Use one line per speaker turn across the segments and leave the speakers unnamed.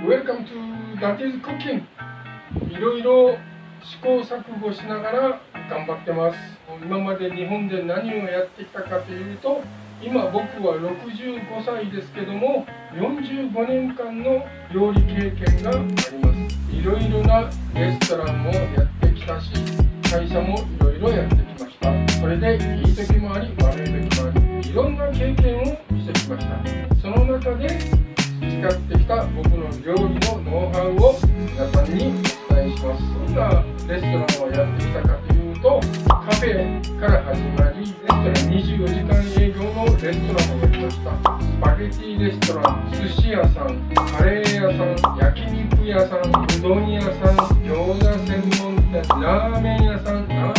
Welcome to That is Cooking. いろいろ試行錯誤しながら頑張ってます。今まで日本で何をやってきたかというと、今僕は65歳ですけども、45年間の料理経験があります。いろいろなレストランもやってきたし、会社もいろいろやってきました。それでいい時もあり、悪い時もあり、いろんな経験をしてきました。その中で培ってきた僕の料理のノウハウを皆さんにお伝えします。どんなレストランをやってきたかというと、カフェから始まり、レストラン24時間営業のレストランをやりました。スパゲティレストラン、寿司屋さん、カレー屋さん、焼肉屋さん、うどん屋さん、餃子専門店、ラーメン屋さんは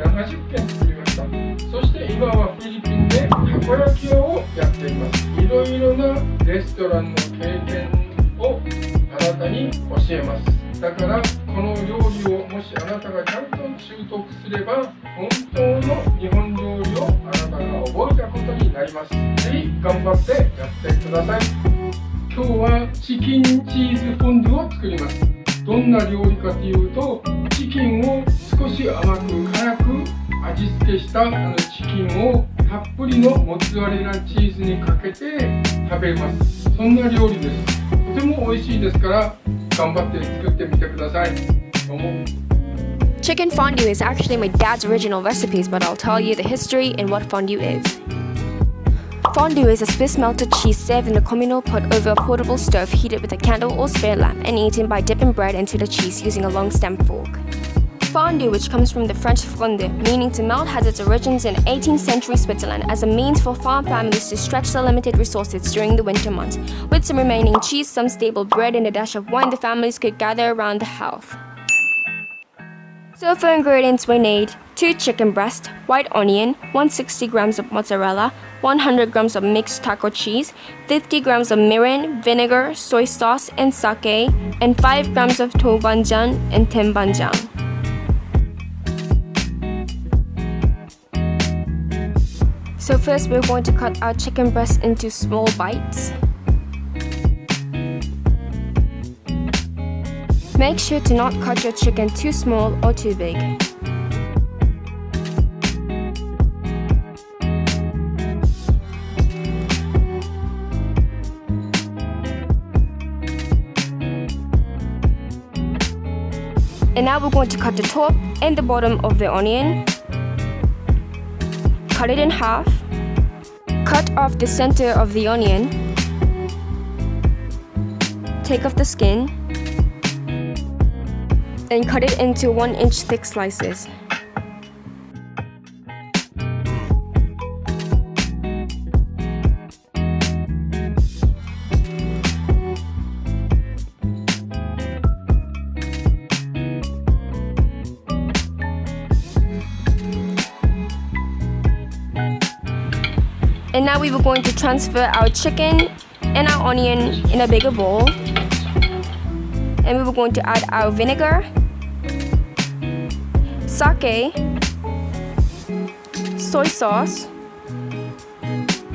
70軒作りました。そして今はフィリピンでたこ焼き屋をやっています。いろいろなレストランの経験をあなたに教えます。だからこの料理をもしあなたがちゃんと習得すれば、本当の日本料理をあなたが覚えたことになります。ぜひ頑張ってやってください。今日はチキンチーズフォンデュを作ります。どんな料理かというと、チキンを少し甘く辛く味付けしたチキンをたっぷりのモッツァレラチーズにかけて食べます。そんな料理です。とても美味しいですから頑張って作ってみてください。どうも。
Chicken fondue is actually my dad's original recipes, but I'll tell you the history and what fondue is. Fondue is a Swiss melted cheese served in a communal pot over a portable stove heated with a candle or spare lamp and eaten by dipping bread into the cheese using a long stem fork. Fondue, which comes from the French fondue, meaning to melt, has its origins in 18th century Switzerland as a means for farm families to stretch their limited resources during the winter months. With some remaining cheese, some stable bread, and a dash of wine, the families could gather around the hearth. So for ingredients we need 2 chicken breasts, white onion, 160 grams of mozzarella, 100 grams of mixed taco cheese, 50 grams of mirin, vinegar, soy sauce, and sake, and 5 grams of toubanjan and tenmenjan. So first we're going to cut our chicken breast into small bites. Make sure to not cut your chicken too small or too big. And now we're going to cut the top and the bottom of the onion. Cut it in half. Cut off the center of the onion. Take off the skin. And cut it into 1-inch thick slices. And now we were going to transfer our chicken and our onion in a bigger bowl. And we were going to add our vinegar, sake, soy sauce,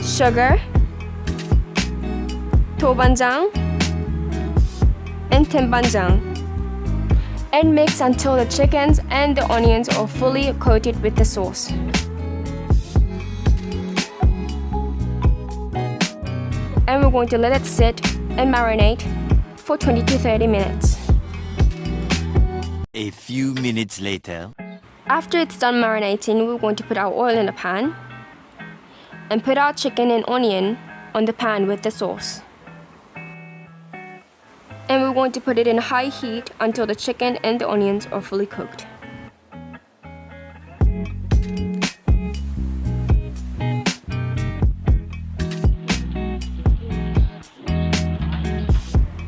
sugar, toubanjan, and tenmenjan. And mix until the chickens and the onions are fully coated with the sauce. And we're going to let it sit and marinate for 20 to 30 minutes.
A few minutes later.
After it's done marinating, we're going to put our oil in a pan and put our chicken and onion on the pan with the sauce. And we're going to put it in high heat until the chicken and the onions are fully cooked.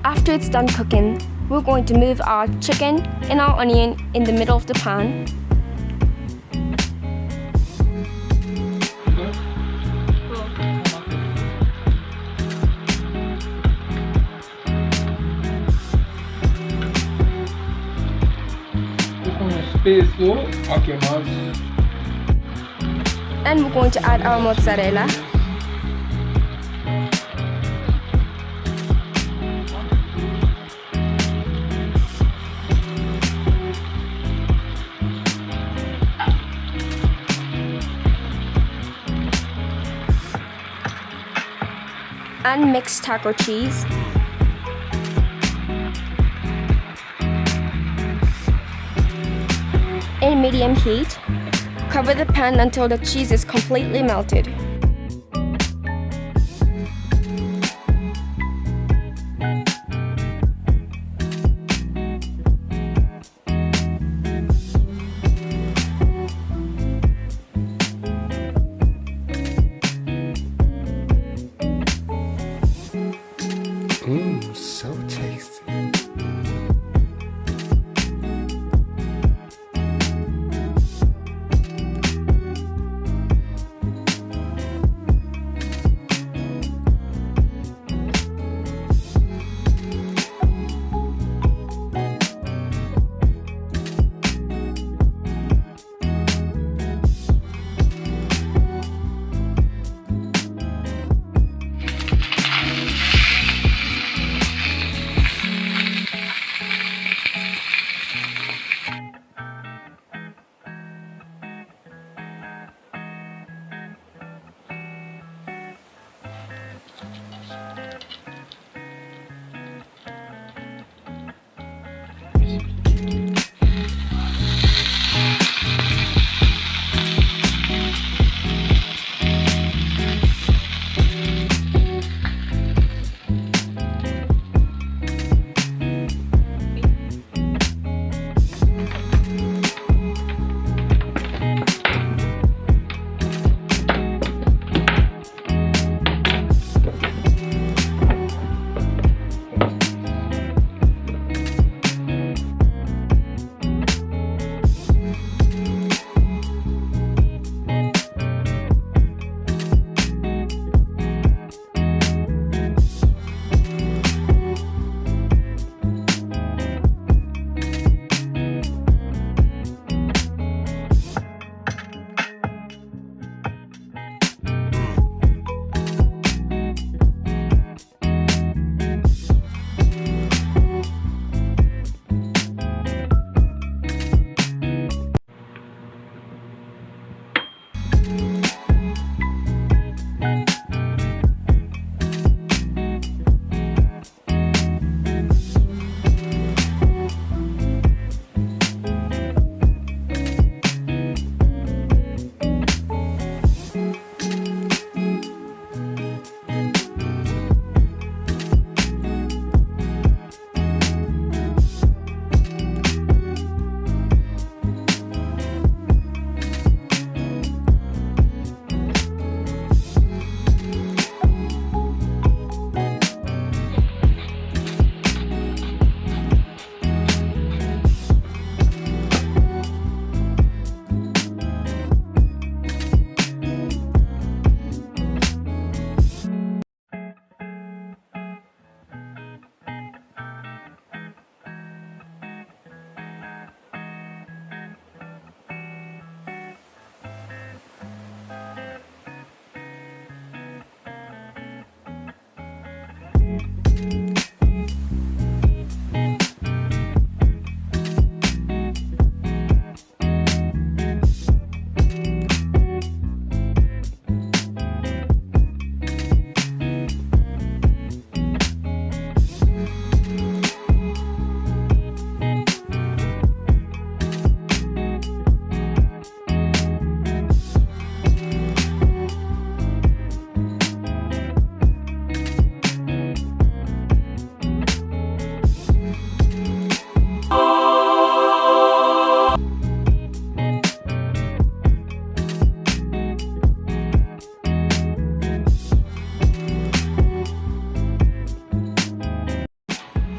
After it's done cooking, we're going to move our chicken and our onion in the middle of the pan. And we're going to add our mozzarella. unmixed taco cheese, in medium heat. Cover the pan until the cheese is completely melted.
So tasty.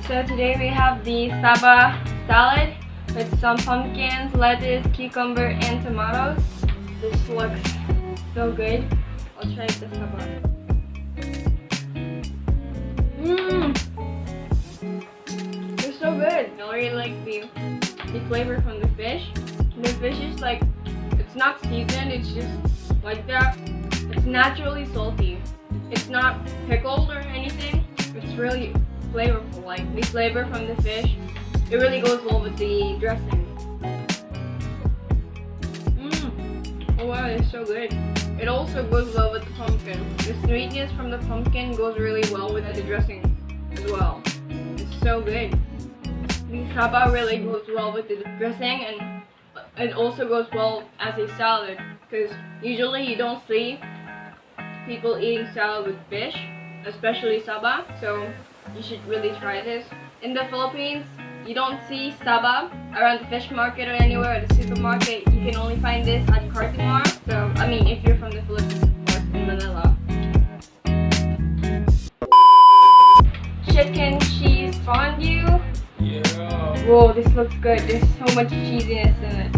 So today we have the saba salad with some pumpkins, lettuce, cucumber, and tomatoes. This looks so good. I'll try the saba. It's so good. I really like the flavor from the fish. The fish is like, it's not seasoned, it's just like that. It's naturally salty. It's not pickled or anything. It's really flavorful. Like the flavor from the fish, it really goes well with the dressing. Oh wow, it's so good. It also goes well with the pumpkin. The sweetness from the pumpkin goes really well with the dressing as well. It's so good. The saba really goes well with the dressing, and it also goes well as a salad, because usually you don't see people eating salad with fish, especially saba, so you should really try this. In the Philippines, you don't see saba around the fish market or anywhere at the supermarket. You can only find this at Cartimar. So, I mean, if you're from the Philippines, of course, in Manila. Chicken cheese fondue.
Yeah.
Whoa, this looks good. There's so much cheesiness in it.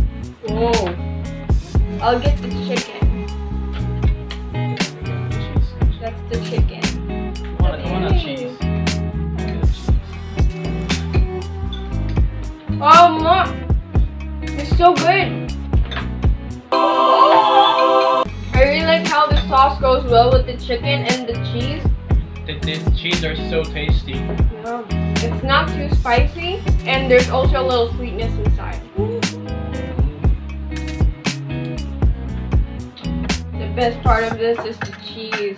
Oh.
I'll get the chicken. That's the chicken.
I want a cheese.
Oh, Mom! It's so good! I really like how the sauce goes well with the chicken and the cheese.
The cheese are so tasty.
Yeah. It's not too spicy, and there's also a little sweetness inside. The best part of this is the cheese.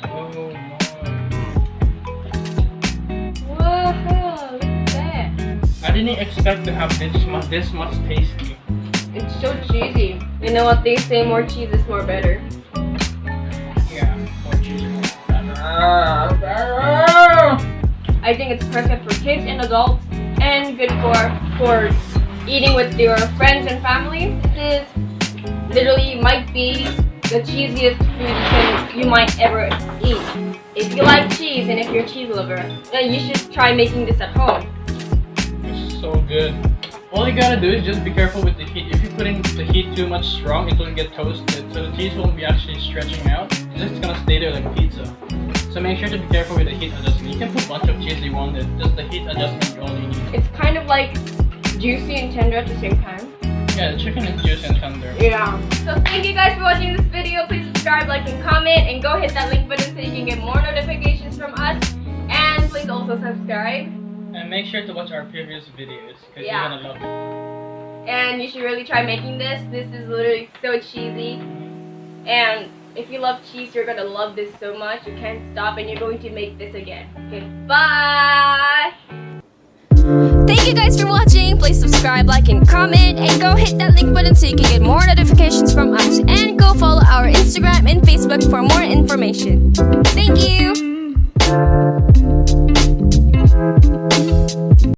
Oh my.
Whoa, look at that.
I didn't expect to have this much tasty.
It's so cheesy. You know what they say, more cheese is more better.
Yeah, more cheese.
I think it's perfect for kids and adults, and good for eating with your friends and family. This is literally might be the cheesiest food you might ever eat. If you like cheese and if you're a cheese lover, then you should try making this at home.
It's so good. All you gotta do is just be careful with the heat. If you're putting the heat too much strong, it will get toasted. So the cheese won't be actually stretching out. It's just gonna stay there like pizza. So make sure to be careful with the heat adjustment. You can put a bunch of cheese you wanted. Just the heat adjustment is all you need.
It's kind of like juicy and tender at the same time.
Yeah, the chicken is juicy and tender.
Yeah. So thank you guys for watching this video. Please subscribe, like, and comment, and go hit that link button so you can get more notifications from us. And please also subscribe.
And make sure to watch our previous videos because
Yeah.
you're gonna love it.
And you should really try making this. This is literally so cheesy. And if you love cheese, you're gonna love this so much. You can't stop, and you're going to make this again. Okay, bye! Thank you guys for watching. Please subscribe, like, and comment, and go hit that link button so you can get more notifications from us, and go follow our Instagram and Facebook for more information. Thank you.